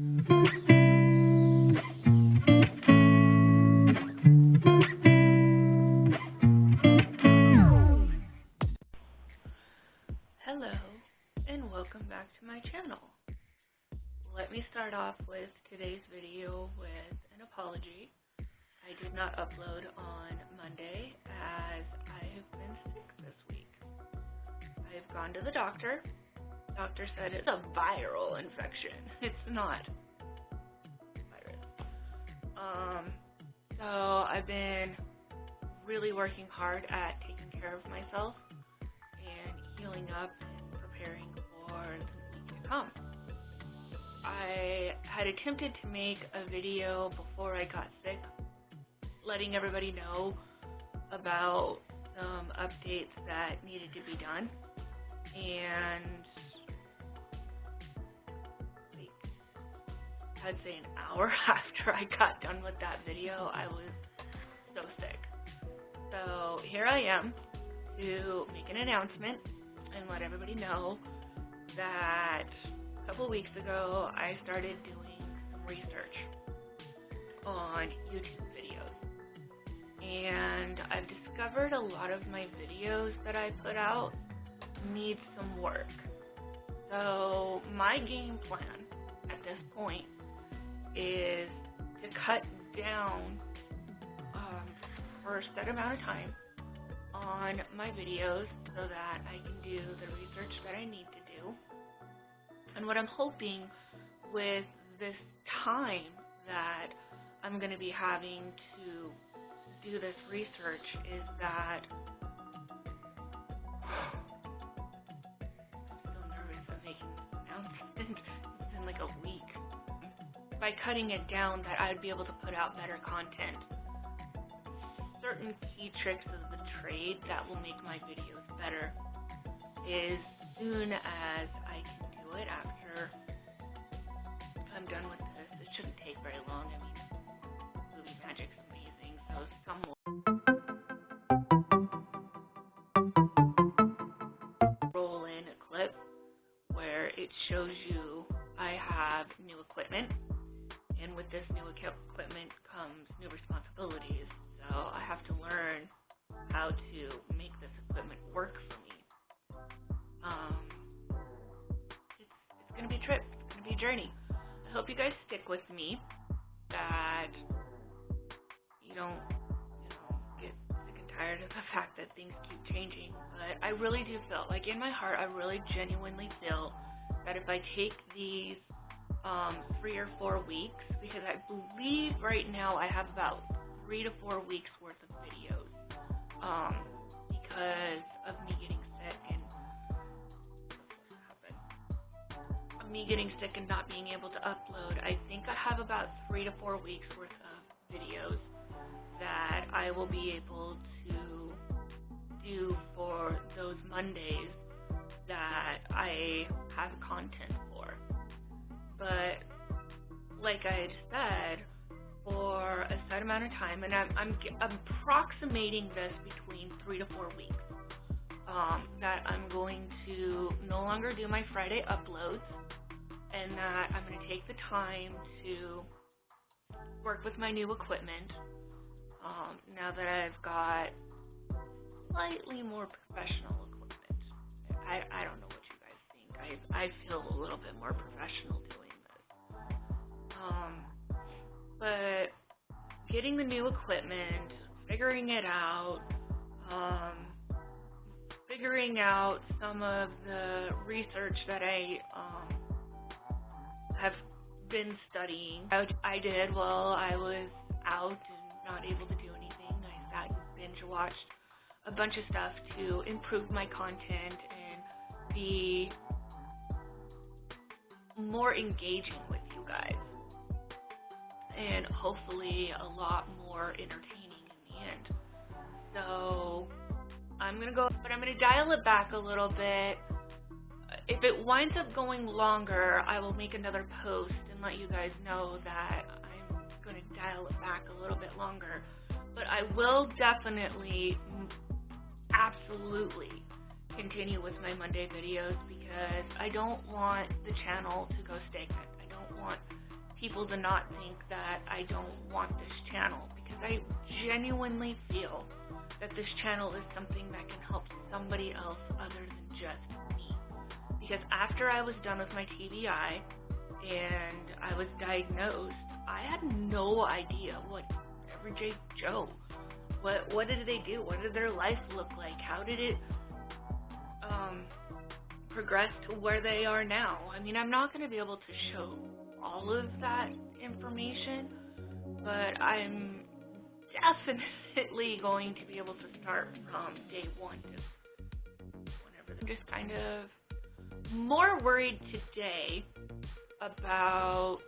Hello, and welcome back to my channel. Let me start off with today's video with an apology. I did not upload on Monday as I have been sick this week. I have gone to the doctor. The doctor said it's a viral infection. It's not virus. So I've been really working hard at taking care of myself and healing up and preparing for the week to come. I had attempted to make a video before I got sick, letting everybody know about some updates that needed to be done, and I'd say an hour after I got done with that video, I was so sick. So here I am to make an announcement and let everybody know that a couple weeks ago I started doing some research on YouTube videos, and I've discovered a lot of my videos that I put out need some work. So my game plan at this point is to cut down for a set amount of time on my videos so that I can do the research that I need to do. And what I'm hoping with this time that I'm going to be having to do this research is that I'm still nervous of making this announcement. It's in like a week. By cutting it down, that I'd be able to put out better content. Certain key tricks of the trade that will make my videos better is soon as I can do it after I'm done with this. It shouldn't take very long. I mean, movie magic's amazing, so some will roll in a clip where it shows you I have new equipment. And with this new equipment comes new responsibilities, so I have to learn how to make this equipment work for me. It's going to be a trip. It's going to be a journey. I hope you guys stick with me, that you don't get sick and tired of the fact that things keep changing. But I really do feel, like in my heart, I really genuinely feel that if I take these 3 or 4 weeks, because I believe right now I have about 3 to 4 weeks worth of videos because of me getting sick and not being able to upload. I think I have about 3 to 4 weeks worth of videos that I will be able to do for those Mondays that I have content for. But like I said, for a set amount of time, and I'm approximating this between 3 to 4 weeks, that I'm going to no longer do my Friday uploads, and that I'm going to take the time to work with my new equipment. Now that I've got slightly more professional equipment, I don't know what you guys think. I feel a little bit more professional doing this. But getting the new equipment, figuring it out, figuring out some of the research that I have been studying. I did while I was out and not able to do anything. I sat and binge watched a bunch of stuff to improve my content and be more engaging with you guys, and hopefully a lot more entertaining in the end. So I'm gonna dial it back a little bit. If it winds up going longer, I will make another post and let you guys know that I'm gonna dial it back a little bit longer. But I will definitely, absolutely continue with my Monday videos, because I don't want the channel to go stagnant. I don't want people to not think that I don't want this channel, because I genuinely feel that this channel is something that can help somebody else other than just me. Because after I was done with my TBI and I was diagnosed, I had no idea what everyday Joe, what did they do? What did their life look like? How did it progress to where they are now? I mean, I'm not going to be able to show all of that information, but I'm definitely going to be able to start from day one to whenever. I'm just kind of more worried today about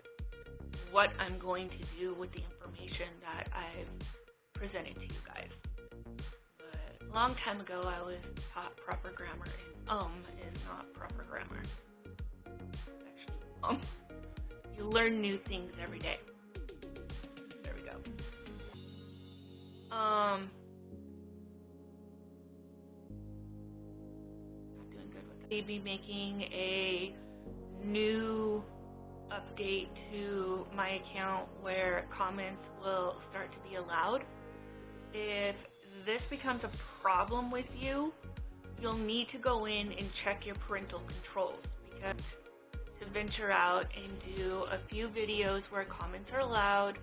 what I'm going to do with the information that I've presented to you guys. But a long time ago, I was taught proper grammar, and is not proper grammar. Actually, you learn new things every day. There we go. Not doing good with it. I'll be making a new update to my account where comments will start to be allowed. If this becomes a problem with you, you'll need to go in and check your parental controls, because to venture out and do a few videos where comments are allowed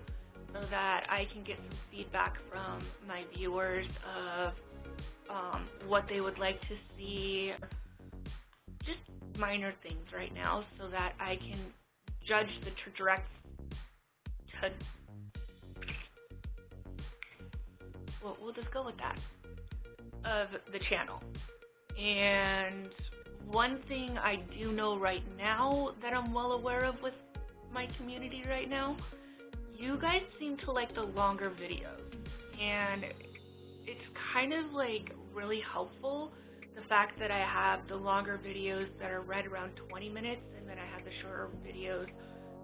so that I can get some feedback from my viewers of what they would like to see, just minor things right now, so that I can judge the we'll just go with that, of the channel. And one thing I do know right now that I'm well aware of with my community right now, you guys seem to like the longer videos, and it's kind of like really helpful, the fact that I have the longer videos that are right around 20 minutes, and then I have the shorter videos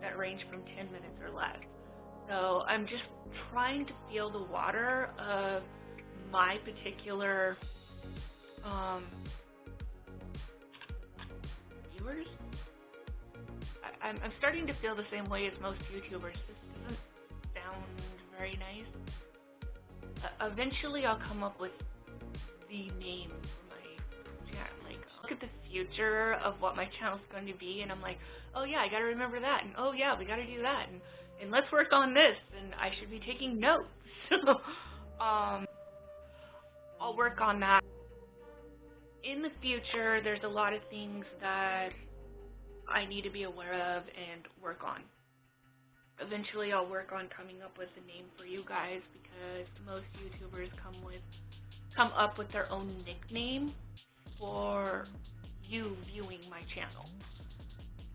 that range from 10 minutes or less. So I'm just trying to feel the water of my particular viewers. I'm starting to feel the same way as most YouTubers. This doesn't sound very nice. Eventually I'll come up with the name for my channel. Like, look at the future of what my channel's going to be, and I'm like, oh yeah, I gotta remember that, and oh yeah, we gotta do that, and let's work on this, and I should be taking notes. I'll work on that. In the future, there's a lot of things that I need to be aware of and work on. Eventually, I'll work on coming up with a name for you guys, because most YouTubers come up with their own nickname for you viewing my channel.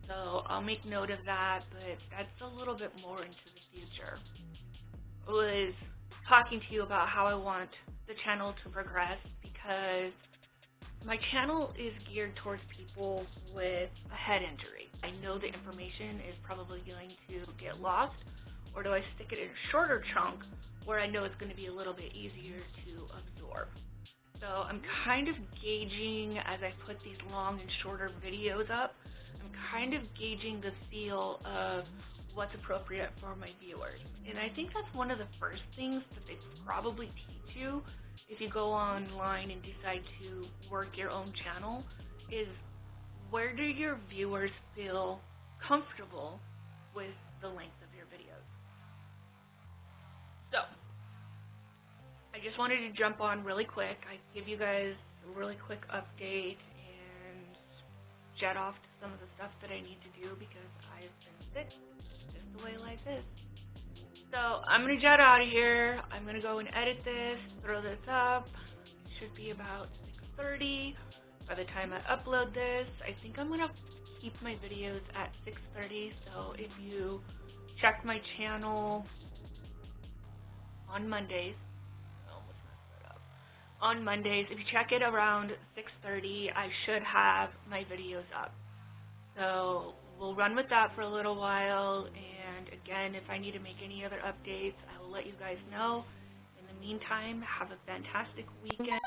So I'll make note of that, but that's a little bit more into the future. I was talking to you about how I want the channel to progress, because my channel is geared towards people with a head injury. I know the information is probably going to get lost, or do I stick it in a shorter chunk where I know it's going to be a little bit easier to absorb? So I'm kind of gauging, as I put these long and shorter videos up, I'm kind of gauging the feel of what's appropriate for my viewers. And I think that's one of the first things that they probably teach you if you go online and decide to work your own channel, is where do your viewers feel comfortable with the length of your videos. So I just wanted to jump on really quick. I give you guys a really quick update and jet off to some of the stuff that I need to do, because I've been sick, just the way life is. So I'm going to jet out of here. I'm going to go and edit this, throw this up. It should be about 6:30 by the time I upload this. I think I'm going to keep my videos at 6:30, so if you check my channel on Mondays, if you check it around 6:30, I should have my videos up. So we'll run with that for a little while, and again, if I need to make any other updates, I will let you guys know. In the meantime, have a fantastic weekend.